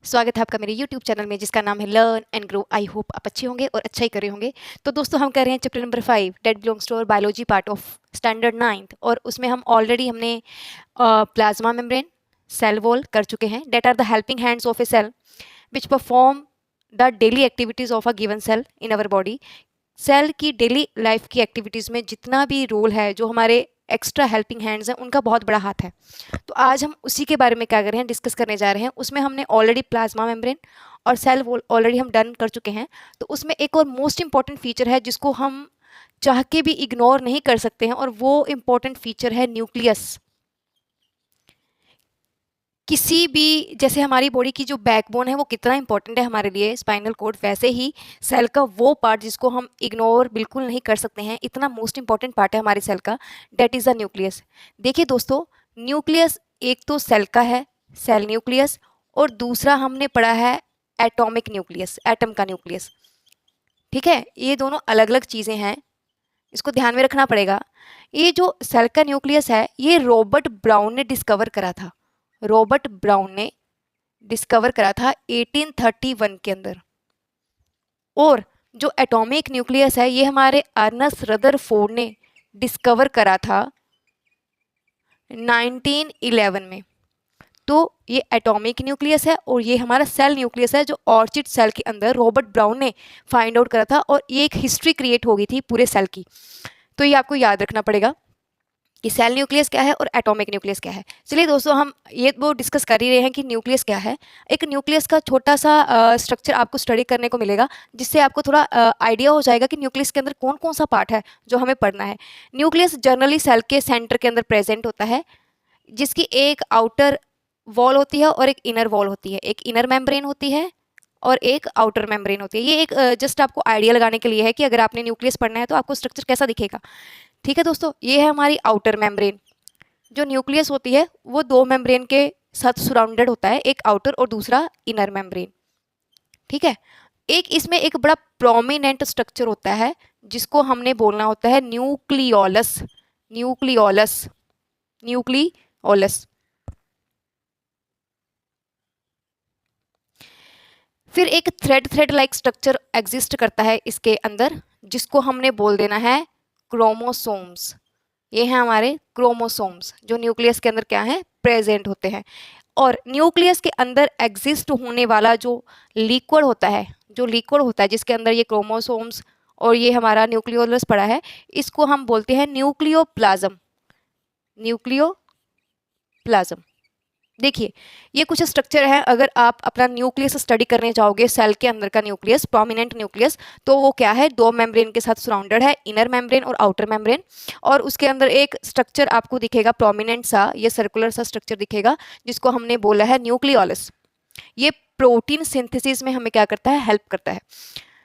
स्वागत है आपका मेरे YouTube चैनल में जिसका नाम है learn and grow. I hope आप अच्छे होंगे और अच्छा ही कर रहे होंगे। तो दोस्तों हम कर रहे हैं chapter number 5 that belongs to और biology part of standard 9th और उसमें हम ऑलरेडी हमने प्लाज्मा मेम्ब्रेन, सेल वॉल कर चुके हैं। That are the helping hands of a cell which perform the daily activities of a given cell in our body. Cell की daily life की activities में जितना भी रोल है, जो हमारे एक्स्ट्रा हेल्पिंग हैंड्स हैं, उनका बहुत बड़ा हाथ है। तो आज हम उसी के बारे में क्या कर रहे हैं, डिस्कस करने जा रहे हैं। उसमें हमने ऑलरेडी प्लाज्मा मेम्ब्रेन और सेल वॉल ऑलरेडी हम डन कर चुके हैं। तो उसमें एक और मोस्ट इंपॉर्टेंट फीचर है जिसको हम चाह के भी इग्नोर नहीं कर सकते हैं, और वो इम्पॉर्टेंट फीचर है न्यूक्लियस। किसी भी, जैसे हमारी बॉडी की जो बैकबोन है वो कितना इंपॉर्टेंट है हमारे लिए, स्पाइनल कोड, वैसे ही सेल का वो पार्ट जिसको हम इग्नोर बिल्कुल नहीं कर सकते हैं, इतना मोस्ट इंपॉर्टेंट पार्ट है हमारे सेल का, डेट इज़ द न्यूक्लियस। देखिए दोस्तों, न्यूक्लियस एक तो सेल का है, सेल न्यूक्लियस, और दूसरा हमने पढ़ा है एटॉमिक न्यूक्लियस, एटम का न्यूक्लियस। ठीक है, ये दोनों अलग अलग चीज़ें हैं, इसको ध्यान में रखना पड़ेगा। ये जो सेल का न्यूक्लियस है, ये रॉबर्ट ब्राउन ने डिस्कवर करा था। रॉबर्ट ब्राउन ने डिस्कवर करा था 1831 के अंदर। और जो एटॉमिक न्यूक्लियस है, ये हमारे अर्नस्ट रदरफोर्ड ने डिस्कवर करा था 1911 में। तो ये एटॉमिक न्यूक्लियस है और ये हमारा सेल न्यूक्लियस है, जो ऑर्चिड सेल के अंदर रॉबर्ट ब्राउन ने फाइंड आउट करा था, और ये एक हिस्ट्री क्रिएट हो गई थी पूरे सेल की। तो ये आपको याद रखना पड़ेगा कि सेल न्यूक्लियस क्या है और एटॉमिक न्यूक्लियस क्या है। चलिए दोस्तों, हम ये वो डिस्कस कर ही रहे हैं कि न्यूक्लियस क्या है। एक न्यूक्लियस का छोटा सा स्ट्रक्चर आपको स्टडी करने को मिलेगा, जिससे आपको थोड़ा आइडिया हो जाएगा कि न्यूक्लियस के अंदर कौन कौन सा पार्ट है जो हमें पढ़ना है। न्यूक्लियस जनरली सेल के सेंटर के अंदर प्रेजेंट होता है, जिसकी एक आउटर वॉल होती है और एक इनर वॉल होती है। एक इनर मेम्ब्रेन होती है और एक आउटर मेम्ब्रेन होती है। ये एक जस्ट आपको आइडिया लगाने के लिए है कि अगर आपने न्यूक्लियस पढ़ना है तो आपको स्ट्रक्चर कैसा दिखेगा। ठीक है दोस्तों, ये है हमारी आउटर मेम्ब्रेन। जो न्यूक्लियस होती है वो दो मेम्ब्रेन के साथ सराउंडेड होता है, एक आउटर और दूसरा इनर मेम्ब्रेन। ठीक है, एक इसमें एक बड़ा प्रोमिनेंट स्ट्रक्चर होता है जिसको हमने बोलना होता है न्यूक्लियोलस। Nucleolus, nucleolus. फिर एक थ्रेड लाइक स्ट्रक्चर एग्जिस्ट करता है इसके अंदर, जिसको हमने बोल देना है क्रोमोसोम्स। ये हैं हमारे क्रोमोसोम्स, जो न्यूक्लियस के अंदर क्या है, प्रेजेंट होते हैं। और न्यूक्लियस के अंदर एग्जिस्ट होने वाला जो लिक्विड होता है, जिसके अंदर ये क्रोमोसोम्स और ये हमारा न्यूक्लियोलस पड़ा है, इसको हम बोलते हैं न्यूक्लियोप्लाज्म। न्यूक्लियोप्लाज्म। देखिए, ये कुछ स्ट्रक्चर है। अगर आप अपना न्यूक्लियस स्टडी करने जाओगे, सेल के अंदर का न्यूक्लियस, प्रोमिनेंट न्यूक्लियस, तो वो क्या है, दो मेम्ब्रेन के साथ सराउंडेड है, इनर मेम्ब्रेन और आउटर मेम्ब्रेन। और उसके अंदर एक स्ट्रक्चर आपको दिखेगा प्रोमिनेंट सा, ये सर्कुलर सा स्ट्रक्चर दिखेगा, जिसको हमने बोला है न्यूक्लियोलस। ये प्रोटीन सिंथेसिस में हमें क्या करता है, हेल्प करता है।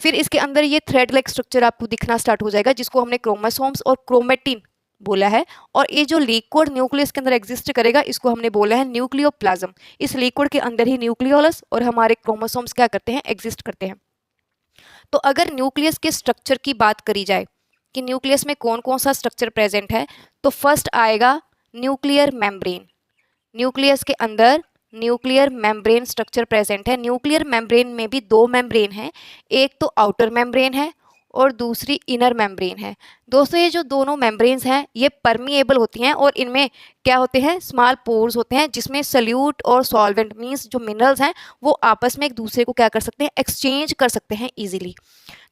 फिर इसके अंदर ये थ्रेड लाइक स्ट्रक्चर आपको दिखना स्टार्ट हो जाएगा, जिसको हमने क्रोमोसोम्स और क्रोमेटिन बोला है। और ये जो लिक्विड न्यूक्लियस के अंदर एग्जिस्ट करेगा, इसको हमने बोला है न्यूक्लियोप्लाज्म। इस लिक्विड के अंदर ही न्यूक्लियोलस और हमारे क्रोमोसोम्स क्या करते हैं, एग्जिस्ट करते हैं। तो अगर न्यूक्लियस के स्ट्रक्चर की बात करी जाए कि न्यूक्लियस में कौन कौन सा स्ट्रक्चर प्रेजेंट है, तो फर्स्ट आएगा न्यूक्लियर मेम्ब्रेन। न्यूक्लियस के अंदर न्यूक्लियर मेम्ब्रेन स्ट्रक्चर प्रेजेंट है। न्यूक्लियर मेम्ब्रेन में भी दो मेम्ब्रेन है, एक तो आउटर मेम्ब्रेन है और दूसरी इनर मेम्ब्रेन है। दोस्तों, ये जो दोनों मेम्ब्रेन्स हैं, ये परमिएबल होती हैं और इनमें क्या होते हैं, स्मॉल पोर्स होते हैं, जिसमें सल्यूट और सॉल्वेंट मींस जो मिनरल्स हैं वो आपस में एक दूसरे को क्या कर सकते हैं, एक्सचेंज कर सकते हैं इजीली।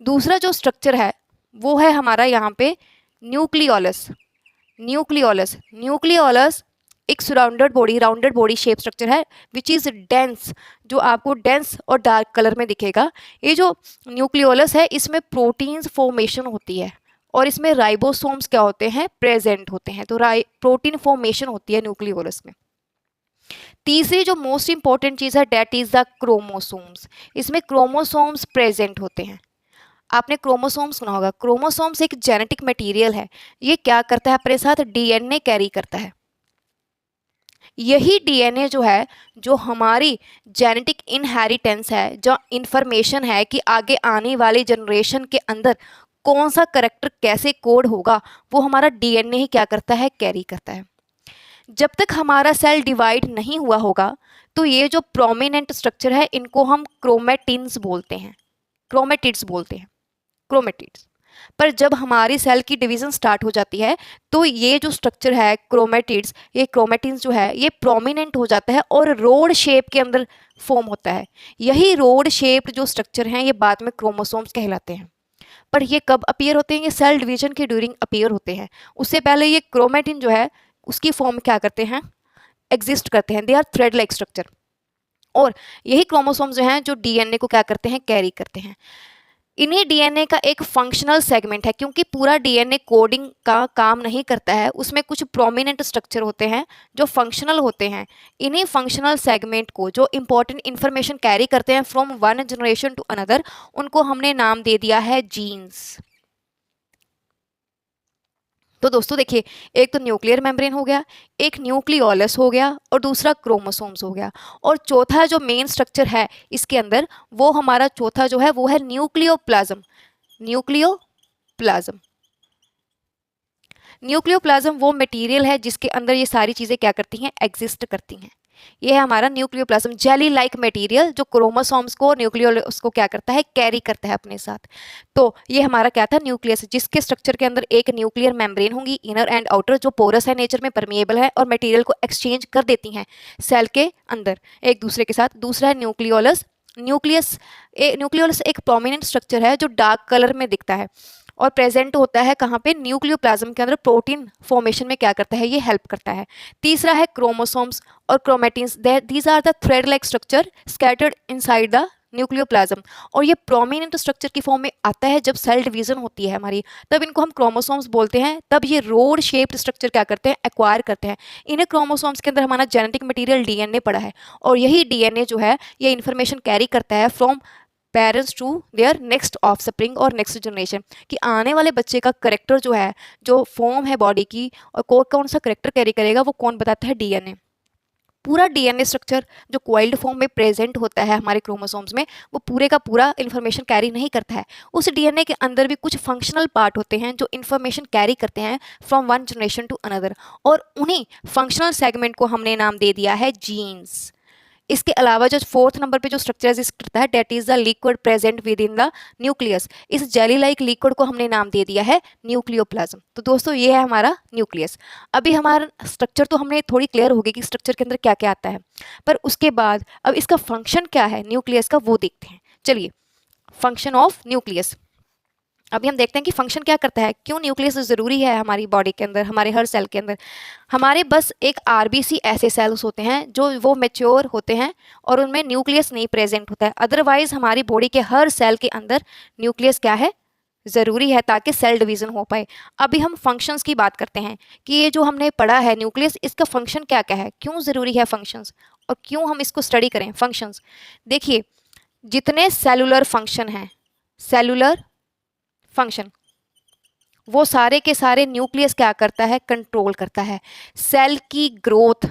दूसरा जो स्ट्रक्चर है वो है हमारा यहाँ पे न्यूक्लियोलस। न्यूक्लियोलस एक राउंडेड बॉडी शेप स्ट्रक्चर है, विच इज़ डेंस, जो आपको डेंस और डार्क कलर में दिखेगा। ये जो न्यूक्लियोलस है, इसमें प्रोटीन्स फॉर्मेशन होती है और इसमें राइबोसोम्स क्या होते हैं, प्रेजेंट होते हैं। तो प्रोटीन फॉर्मेशन होती है न्यूक्लियोलस में। तीसरी जो मोस्ट इंपॉर्टेंट चीज़ है, डेट इज़ द क्रोमोसोम्स। इसमें क्रोमोसोम्स प्रेजेंट होते हैं। आपने क्रोमोसोम्स सुना होगा। क्रोमोसोम्स एक जेनेटिक मटेरियल है। ये क्या करता है, अपने साथ डीएनए कैरी करता है। यही डीएनए जो है, जो हमारी जेनेटिक इनहेरिटेंस है, जो इंफॉर्मेशन है कि आगे आने वाली जनरेशन के अंदर कौन सा करैक्टर कैसे कोड होगा, वो हमारा डीएनए ही क्या करता है, कैरी करता है। जब तक हमारा सेल डिवाइड नहीं हुआ होगा तो ये जो प्रोमिनेंट स्ट्रक्चर है इनको हम क्रोमेटिन्स बोलते हैं, क्रोमेटिड्स बोलते हैं, क्रोमेटिड्स। पर जब हमारी सेल की डिवीजन स्टार्ट हो जाती है तो ये जो स्ट्रक्चर है क्रोमेटिड्स, ये क्रोमेटिन्स जो है ये प्रोमिनेंट हो जाता है और रोड शेप के अंदर फॉर्म होता है। यही रोड शेप्ड जो स्ट्रक्चर हैं ये बाद में क्रोमोसोम्स कहलाते हैं। पर ये कब अपीयर होते हैं? ये सेल डिवीजन के ड्यूरिंग अपीयर होते हैं। उससे पहले ये क्रोमेटिन जो है उसकी फॉर्म क्या करते हैं? एग्जिस्ट करते हैं। They are thread like structure. और यही क्रोमोसोम्स जो हैं जो डीएनए को क्या करते हैं? कैरी करते हैं। इन्हीं डीएनए का एक फंक्शनल सेगमेंट है, क्योंकि पूरा डीएनए कोडिंग का काम नहीं करता है, उसमें कुछ प्रोमिनेंट स्ट्रक्चर होते हैं जो फंक्शनल होते हैं। इन्हीं फंक्शनल सेगमेंट को जो इंपॉर्टेंट इंफॉर्मेशन कैरी करते हैं from one generation to another, उनको हमने नाम दे दिया है जीन्स। तो दोस्तों देखिए, एक तो न्यूक्लियर मेम्ब्रेन हो गया, एक न्यूक्लियोलस हो गया और दूसरा क्रोमोसोम्स हो गया। और चौथा जो मेन स्ट्रक्चर है इसके अंदर, वो हमारा चौथा जो है वो है न्यूक्लियोप्लाज्म। न्यूक्लियोप्लाज्म, न्यूक्लियोप्लाज्म वो मटेरियल है जिसके अंदर ये सारी चीज़ें क्या करती हैं? एग्जिस्ट करती हैं। ये है हमारा न्यूक्लियोप्लाज्म, जेली लाइक मटेरियल जो क्रोमोसोम्स को, न्यूक्लियोलस को क्या करता है? कैरी करता है अपने साथ। तो ये हमारा क्या था? न्यूक्लियस, जिसके स्ट्रक्चर के अंदर एक न्यूक्लियर मेम्ब्रेन होंगी, इनर एंड आउटर, जो पोरस है नेचर में, परमिएबल है और मटेरियल को एक्सचेंज कर देती हैं सेल के अंदर एक दूसरे के साथ। दूसरा है न्यूक्लियोलस। न्यूक्लियोलस एक प्रोमिनेंट स्ट्रक्चर है जो डार्क कलर में दिखता है और प्रेजेंट होता है कहाँ पे? न्यूक्लियोप्लाज्म के अंदर। प्रोटीन फॉर्मेशन में क्या करता है? ये हेल्प करता है। तीसरा है क्रोमोसोम्स और chromatins. These are the thread like structure scattered inside the nucleoplasm. और ये प्रोमिनेंट स्ट्रक्चर की फॉर्म में आता है जब सेल डिवीजन होती है हमारी, तब इनको हम क्रोमोसोम्स बोलते हैं। तब ये रोड शेप्ड स्ट्रक्चर क्या करते हैं? एक्वायर करते हैं। इन्हें क्रोमोसोम्स के अंदर हमारा जेनेटिक मटेरियल डीएनए पड़ा है और यही डीएनए जो है ये इन्फॉर्मेशन कैरी करता है from parents to their next offspring और नेक्स्ट जनरेशन, कि आने वाले बच्चे का करेक्टर जो है, जो फॉर्म है बॉडी की और कौन सा करेक्टर कैरी करेगा, वो कौन बताता है? डीएनए। पूरा डीएनए स्ट्रक्चर जो कोइल्ड फॉर्म में प्रेजेंट होता है हमारे क्रोमोसोम्स में, वो पूरे का पूरा इन्फॉर्मेशन कैरी नहीं करता है। उस डीएनए के अंदर भी कुछ फंक्शनल पार्ट होते हैं जो इन्फॉर्मेशन कैरी करते हैं from one generation to another, और उन्हीं फंक्शनल सेगमेंट को हमने नाम दे दिया है जीन्स। इसके अलावा जो फोर्थ नंबर पे जो स्ट्रक्चर एग्जिस्ट करता है, that is the liquid present within the nucleus. इस जेली लाइक लिक्विड को हमने नाम दे दिया है न्यूक्लियोप्लाज्म। तो दोस्तों ये है हमारा न्यूक्लियस। अभी हमारा स्ट्रक्चर तो हमने थोड़ी क्लियर हो गई कि स्ट्रक्चर के अंदर क्या क्या आता है, पर उसके बाद अब इसका फंक्शन क्या है न्यूक्लियस का, वो देखते हैं। चलिए, फंक्शन ऑफ न्यूक्लियस अभी हम देखते हैं कि फंक्शन क्या करता है, क्यों न्यूक्लियस ज़रूरी है हमारी बॉडी के अंदर, हमारे हर सेल के अंदर। हमारे बस एक आरबीसी ऐसे सेल्स होते हैं जो वो मैच्योर होते हैं और उनमें न्यूक्लियस नहीं प्रेजेंट होता है। अदरवाइज हमारी बॉडी के हर सेल के अंदर न्यूक्लियस क्या है? ज़रूरी है, ताकि सेल डिवीज़न हो पाए। अभी हम फंक्शंस की बात करते हैं कि ये जो हमने पढ़ा है न्यूक्लियस, इसका फंक्शन क्या क्या है, क्यों ज़रूरी है फंक्शंस, और क्यों हम इसको स्टडी करें फंक्शंस। देखिए, जितने सेलुलर फंक्शन हैं, सेलुलर फंक्शन, वो सारे के सारे न्यूक्लियस क्या करता है? कंट्रोल करता है। सेल की ग्रोथ,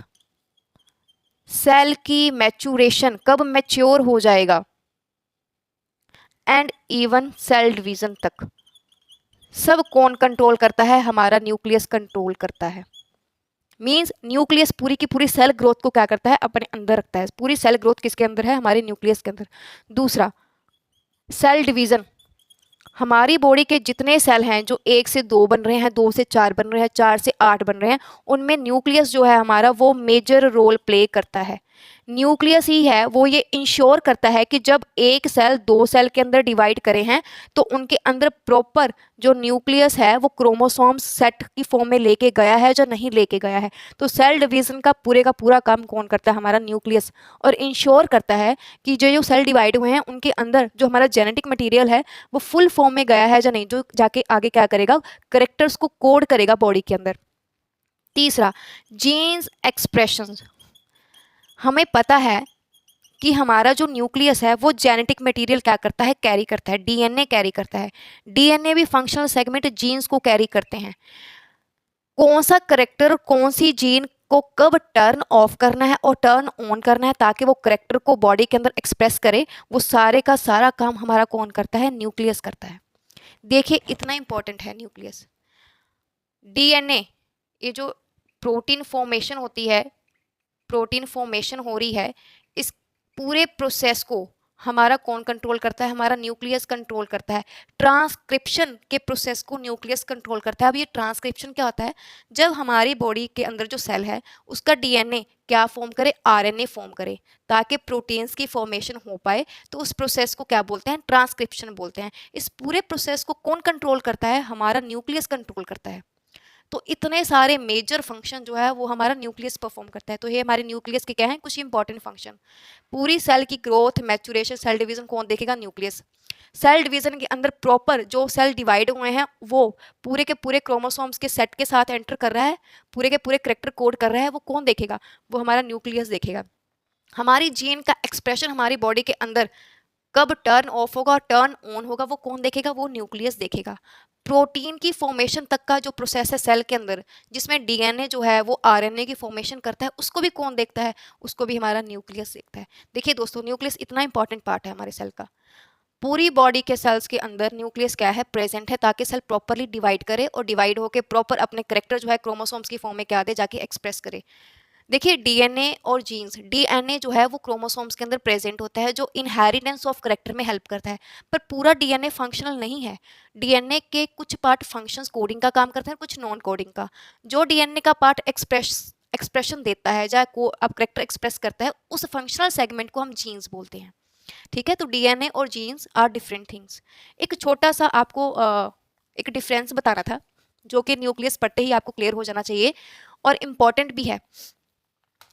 सेल की मैच्योरेशन, कब मैच्योर हो जाएगा, एंड इवन सेल डिवीजन तक सब कौन कंट्रोल करता है? हमारा न्यूक्लियस कंट्रोल करता है। मींस न्यूक्लियस पूरी की पूरी सेल ग्रोथ को क्या करता है? अपने अंदर रखता है। पूरी सेल ग्रोथ किसके अंदर है? हमारे न्यूक्लियस के अंदर। दूसरा, सेल डिवीजन, हमारी बॉडी के जितने सेल हैं जो 1 से 2 बन रहे हैं, 2 से 4 बन रहे हैं, 4 से 8 बन रहे हैं, उनमें न्यूक्लियस जो है हमारा वो मेजर रोल प्ले करता है। न्यूक्लियस ही है वो ये इंश्योर करता है कि जब एक सेल 2 सेल के अंदर डिवाइड करे हैं तो उनके अंदर प्रॉपर जो न्यूक्लियस है वो क्रोमोसोम्स सेट की फॉर्म में लेके गया है या नहीं लेके गया है। तो सेल डिवीजन का पूरा काम कौन करता है? हमारा न्यूक्लियस। और इंश्योर करता है कि जो सेल डिवाइड हुए हैं उनके अंदर जो हमारा जेनेटिक मटीरियल है वो फुल फॉर्म में गया है या नहीं, जो जाके आगे क्या करेगा? करेक्टर्स को कोड करेगा बॉडी के अंदर। तीसरा, जीन्स एक्सप्रेशन, हमें पता है कि हमारा जो न्यूक्लियस है वो जेनेटिक मटेरियल क्या करता है? कैरी करता है, डीएनए कैरी करता है। डीएनए भी फंक्शनल सेगमेंट जीन्स को कैरी करते हैं। कौन सा करेक्टर, कौन सी जीन को कब टर्न ऑफ करना है और टर्न ऑन करना है ताकि वो करेक्टर को बॉडी के अंदर एक्सप्रेस करे, वो सारे का सारा काम हमारा कौन करता है? न्यूक्लियस करता है। देखिए, इतना इंपॉर्टेंट है न्यूक्लियस। डीएनए, ये जो प्रोटीन फॉर्मेशन होती है, प्रोटीन फॉर्मेशन हो रही है, इस पूरे प्रोसेस को हमारा कौन कंट्रोल करता है? हमारा न्यूक्लियस कंट्रोल करता है। ट्रांसक्रिप्शन के प्रोसेस को न्यूक्लियस कंट्रोल करता है। अब ये ट्रांसक्रिप्शन क्या होता है? जब हमारी बॉडी के अंदर जो सेल है उसका डीएनए क्या फॉर्म करे? आरएनए फॉर्म करे, ताकि प्रोटीन्स की फॉर्मेशन हो पाए। तो उस प्रोसेस को क्या बोलते हैं? ट्रांसक्रिप्शन बोलते हैं। इस पूरे प्रोसेस को कौन कंट्रोल करता है? हमारा न्यूक्लियस कंट्रोल करता है। तो इतने सारे मेजर फंक्शन जो है वो हमारा न्यूक्लियस परफॉर्म करता है। तो ये हमारे न्यूक्लियस के क्या हैं? कुछ इंपॉर्टेंट फंक्शन। पूरी सेल की ग्रोथ, मैचुरेशन, सेल डिवीजन कौन देखेगा? न्यूक्लियस। सेल डिवीजन के अंदर प्रॉपर जो सेल डिवाइड हुए हैं वो पूरे के पूरे क्रोमोसोम्स के सेट के साथ एंटर कर रहा है, पूरे के पूरे करेक्टर कोड कर रहा है, वो कौन देखेगा? वो हमारा न्यूक्लियस देखेगा। हमारी जीन का एक्सप्रेशन हमारी बॉडी के अंदर कब टर्न ऑफ होगा और टर्न ऑन होगा, वो कौन देखेगा? वो न्यूक्लियस देखेगा। प्रोटीन की फॉर्मेशन तक का जो प्रोसेस है सेल के अंदर, जिसमें डीएनए जो है वो आरएनए की फॉर्मेशन करता है, उसको भी कौन देखता है? उसको भी हमारा न्यूक्लियस देखता है। देखिए दोस्तों, न्यूक्लियस इतना इंपॉर्टेंट पार्ट है हमारे सेल का। पूरी बॉडी के सेल्स के अंदर न्यूक्लियस क्या है? प्रेजेंट है, ताकि सेल प्रॉपरली डिवाइड करे और डिवाइड होकर प्रॉपर अपने करेक्टर जो है क्रोमोसोम्स की फॉर्म में क्या दे, जाके एक्सप्रेस करे। देखिए डीएनए और जीन्स, डीएनए जो है वो क्रोमोसोम्स के अंदर प्रेजेंट होता है, जो इनहेरिटेंस ऑफ करेक्टर में हेल्प करता है। पर पूरा डीएनए फंक्शनल नहीं है। डीएनए के कुछ पार्ट फंक्शंस कोडिंग का काम करते हैं, कुछ नॉन कोडिंग का। जो डीएनए का पार्ट एक्सप्रेशन देता है, चाहे को अब करेक्टर एक्सप्रेस करता है, उस फंक्शनल सेगमेंट को हम जीन्स बोलते हैं। ठीक है, तो डीएनए और जीन्स आर डिफरेंट थिंग्स। एक छोटा सा आपको एक डिफरेंस बताना था, जो कि न्यूक्लियस पढ़ते ही आपको क्लियर हो जाना चाहिए और इम्पॉर्टेंट भी है।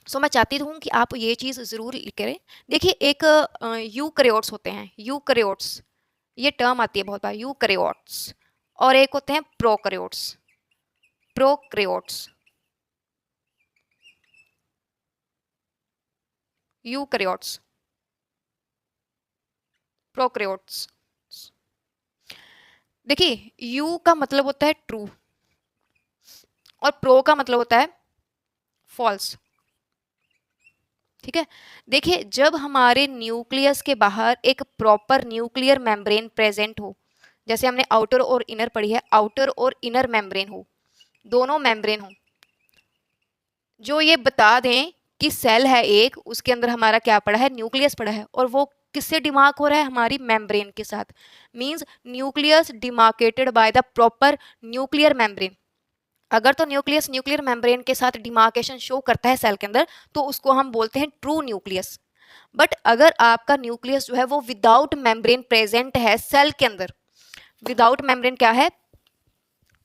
सो मैं चाहती हूँ कि आप ये चीज़ ज़रूर करें। देखिए एक यूकैरियोट्स होते हैं, यूकैरियोट्स, ये टर्म आती है बहुत बार, यूकैरियोट्स, और एक होते हैं प्रोकैरियोट्स, प्रोकैरियोट्स, यूकैरियोट्स, प्रोकैरियोट्स। देखिए यू का मतलब होता है ट्रू और प्रो का मतलब होता है फॉल्स। ठीक है, देखिए जब हमारे न्यूक्लियस के बाहर एक प्रॉपर न्यूक्लियर मेम्ब्रेन प्रेजेंट हो, जैसे हमने आउटर और इनर पढ़ी है, आउटर और इनर मेम्ब्रेन हो, दोनों मेम्ब्रेन हो, जो ये बता दें कि सेल है एक, उसके अंदर हमारा क्या पड़ा है? न्यूक्लियस पड़ा है, और वो किससे डिमार्क हो रहा है? हमारी मेम्ब्रेन के साथ। Means nucleus demarcated by the proper nuclear membrane. अगर तो न्यूक्लियस न्यूक्लियर मेम्ब्रेन के साथ डिमार्केशन शो करता है सेल के अंदर, तो उसको हम बोलते हैं ट्रू न्यूक्लियस। बट अगर आपका न्यूक्लियस जो है वो विदाउट मेम्ब्रेन प्रेजेंट है सेल के अंदर, विदाउट मेम्ब्रेन क्या है?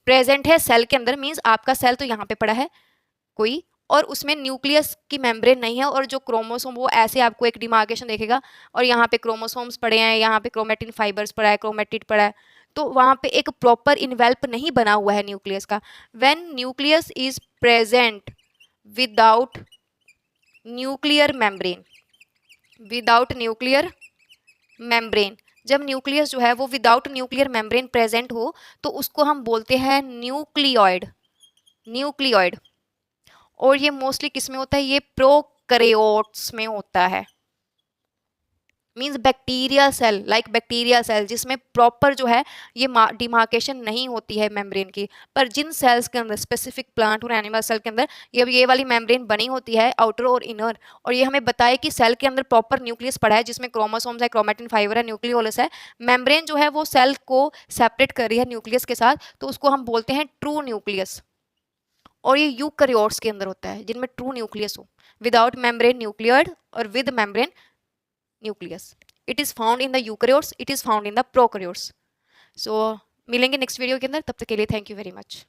प्रेजेंट है सेल के अंदर, मींस आपका सेल तो यहाँ पे पड़ा है कोई, और उसमें न्यूक्लियस की मेम्ब्रेन नहीं है, और जो क्रोमोसोम वो ऐसे आपको एक डिमार्केशन देखेगा, और यहाँ पे क्रोमोसोम्स पड़े हैं, यहाँ पे क्रोमेटिन फाइबर्स पड़ा है, क्रोमेटिड पड़ा है, तो वहाँ पे एक प्रॉपर इन्वेल्प नहीं बना हुआ है न्यूक्लियस का। When nucleus is present without nuclear membrane, without nuclear membrane, जब न्यूक्लियस जो है वो विदाउट न्यूक्लियर मेम्ब्रेन प्रेजेंट हो, तो उसको हम बोलते हैं न्यूक्लियोइड, न्यूक्लियोइड। और ये मोस्टली किस में होता है? ये प्रोकैरियोट्स में होता है। Means bacteria cell, like bacteria cell, जिसमें प्रॉपर जो है ये डिमार्केशन नहीं होती है मेम्ब्रेन की। पर जिन सेल्स के अंदर, स्पेसिफिक प्लांट और एनिमल सेल के अंदर ये वाली मेम्ब्रेन बनी होती है, आउटर और इनर, और ये हमें बताए कि सेल के अंदर प्रॉपर न्यूक्लियस पड़ा है, जिसमें क्रोमोसोम्स है, क्रोमेटिन फाइबर है, न्यूक्लियोलस है, मेम्ब्रेन जो है वो सेल को सेपरेट कर रही है न्यूक्लियस के साथ, तो उसको हम बोलते हैं ट्रू न्यूक्लियस। और ये यूकैरियोट्स के अंदर होता है, जिनमें ट्रू न्यूक्लियस हो, विदाउट मेम्ब्रेन न्यूक्लियोइड और with membrane nucleus. It is found in the eukaryotes, it is found in the prokaryotes. So मिलेंगे नेक्स्ट वीडियो के अंदर, तब तक के लिए थैंक यू वेरी मच।